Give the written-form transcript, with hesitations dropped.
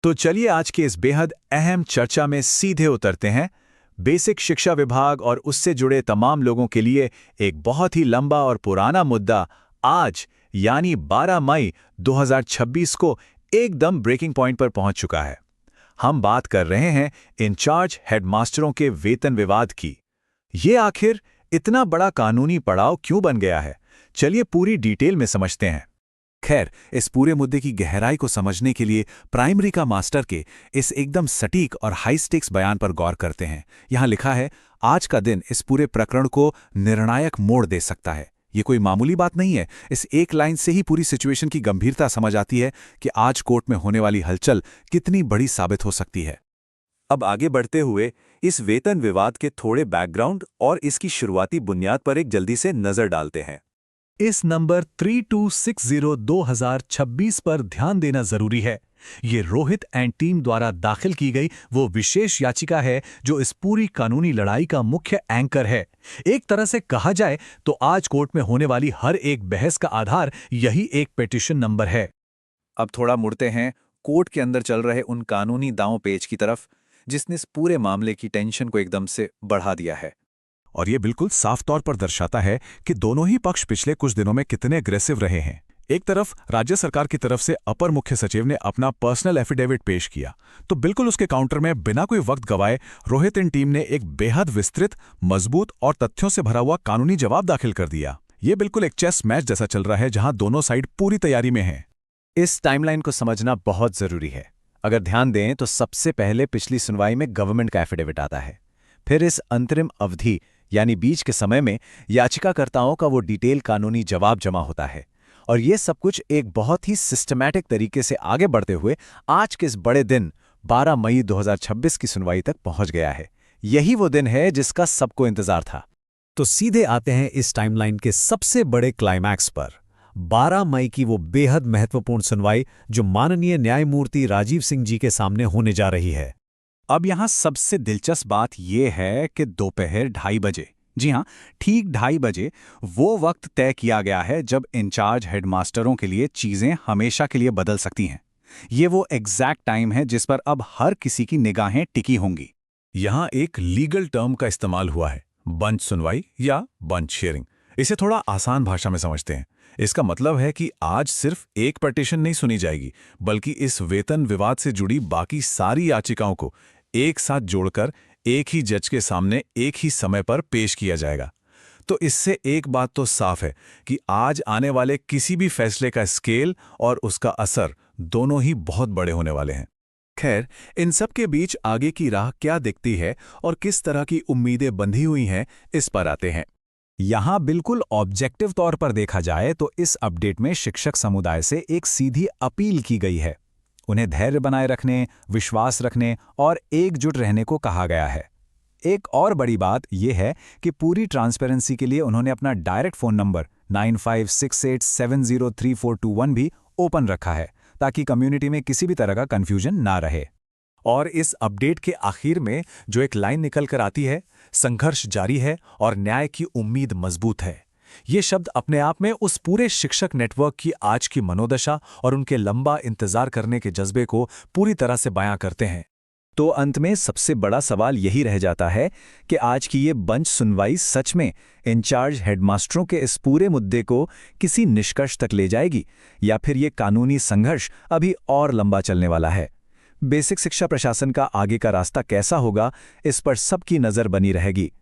तो चलिए आज के इस बेहद अहम चर्चा में सीधे उतरते हैं। बेसिक शिक्षा विभाग और उससे जुड़े तमाम लोगों के लिए एक बहुत ही लंबा और पुराना मुद्दा आज यानी 12 मई 2026 को एकदम ब्रेकिंग पॉइंट पर पहुंच चुका है। हम बात कर रहे हैं इंचार्ज हेडमास्टरों के वेतन विवाद की। ये आखिर इतना बड़ा कानूनी पड़ाव क्यों बन गया है? चलिए पूरी डिटेल में समझते हैं। खैर, इस पूरे मुद्दे की गहराई को समझने के लिए प्राइमरी का मास्टर के इस एकदम सटीक और हाई स्टेक्स बयान पर गौर करते हैं। यहाँ लिखा है, आज का दिन इस पूरे प्रकरण को निर्णायक मोड़ दे सकता है। ये कोई मामूली बात नहीं है। इस एक लाइन से ही पूरी सिचुएशन की गंभीरता समझ आती है कि आज कोर्ट में होने वाली हलचल कितनी बड़ी साबित हो सकती है। अब आगे बढ़ते हुए इस वेतन विवाद के थोड़े बैकग्राउंड और इसकी शुरुआती बुनियाद पर एक जल्दी से नजर डालते हैं। इस नंबर 3260/2026 पर ध्यान देना जरूरी है। ये रोहित एंड टीम द्वारा दाखिल की गई वो विशेष याचिका है जो इस पूरी कानूनी लड़ाई का मुख्य एंकर है। एक तरह से कहा जाए तो आज कोर्ट में होने वाली हर एक बहस का आधार यही एक पिटीशन नंबर है। अब थोड़ा मुड़ते हैं कोर्ट के अंदर चल रहे उन कानूनी दांव पेच की तरफ, जिसने इस पूरे मामले की टेंशन को एकदम से बढ़ा दिया है। और ये बिल्कुल साफ तौर पर दर्शाता है कि दोनों ही पक्ष पिछले कुछ दिनों में कितने अग्रेसिव रहे हैं। एक तरफ राज्य सरकार की तरफ से अपर मुख्य सचिव ने अपना पर्सनल एफिडेविट पेश किया, तो बिल्कुल उसके काउंटर में बिना कोई वक्त गवाए रोहित एंड टीम ने एक बेहद विस्तृत, मजबूत और तथ्यों से भरा हुआ कानूनी जवाब दाखिल कर दिया। ये बिल्कुल एक चेस मैच जैसा चल रहा है जहां दोनों साइड पूरी तैयारी में हैं। इस टाइमलाइन को समझना बहुत जरूरी है। अगर ध्यान दें तो सबसे पहले पिछली सुनवाई में गवर्नमेंट का एफिडेविट आता है। फिर इस अंतरिम अवधि यानी बीच के समय में याचिकाकर्ताओं का वो डिटेल कानूनी जवाब जमा होता है। और ये सब कुछ एक बहुत ही सिस्टमैटिक तरीके से आगे बढ़ते हुए आज के इस बड़े दिन 12 मई 2026 की सुनवाई तक पहुंच गया है। यही वो दिन है जिसका सबको इंतजार था। तो सीधे आते हैं इस टाइमलाइन के सबसे बड़े क्लाइमैक्स पर। 12 मई की वो बेहद महत्वपूर्ण सुनवाई जो माननीय न्यायमूर्ति राजीव सिंह जी के सामने होने जा रही है। अब यहाँ सबसे दिलचस्प बात यह है कि दोपहर 2:30 बजे, जी हाँ, ठीक 2:30 बजे वो वक्त तय किया गया है जब इंचार्ज हेडमास्टरों के लिए चीज़ें हमेशा के लिए बदल सकती हैं। ये वो एग्जैक्ट टाइम है जिस पर अब हर किसी की निगाहें टिकी होंगी। यहाँ एक लीगल टर्म का इस्तेमाल हुआ है, बंच सुनवाई या बंच शेयरिंग। इसे थोड़ा आसान भाषा में समझते हैं। इसका मतलब है कि आज सिर्फ एक पिटीशन नहीं सुनी जाएगी, बल्कि इस वेतन विवाद से जुड़ी बाकी सारी याचिकाओं को एक साथ जोड़कर एक ही जज के सामने एक ही समय पर पेश किया जाएगा। तो इससे एक बात तो साफ है कि आज आने वाले किसी भी फैसले का स्केल और उसका असर दोनों ही बहुत बड़े होने वाले हैं। खैर, इन सब के बीच आगे की राह क्या दिखती है और किस तरह की उम्मीदें बंधी हुई हैं, इस पर आते हैं। यहाँ बिल्कुल ऑब्जेक्टिव तौर पर देखा जाए तो इस अपडेट में शिक्षक समुदाय से एक सीधी अपील की गई है। उन्हें धैर्य बनाए रखने, विश्वास रखने और एकजुट रहने को कहा गया है। एक और बड़ी बात यह है कि पूरी ट्रांसपेरेंसी के लिए उन्होंने अपना डायरेक्ट फ़ोन नंबर 9568703421 भी ओपन रखा है, ताकि कम्युनिटी में किसी भी तरह का कन्फ्यूजन ना रहे। और इस अपडेट के आखिर में जो एक लाइन निकल कर आती है, संघर्ष जारी है और न्याय की उम्मीद मजबूत है। ये शब्द अपने आप में उस पूरे शिक्षक नेटवर्क की आज की मनोदशा और उनके लंबा इंतजार करने के जज्बे को पूरी तरह से बयां करते हैं। तो अंत में सबसे बड़ा सवाल यही रह जाता है कि आज की ये बंच सुनवाई सच में इंचार्ज हेडमास्टरों के इस पूरे मुद्दे को किसी निष्कर्ष तक ले जाएगी, या फिर ये कानूनी संघर्ष अभी और लंबा चलने वाला है। बेसिक शिक्षा प्रशासन का आगे का रास्ता कैसा होगा, इस पर सबकी नज़र बनी रहेगी।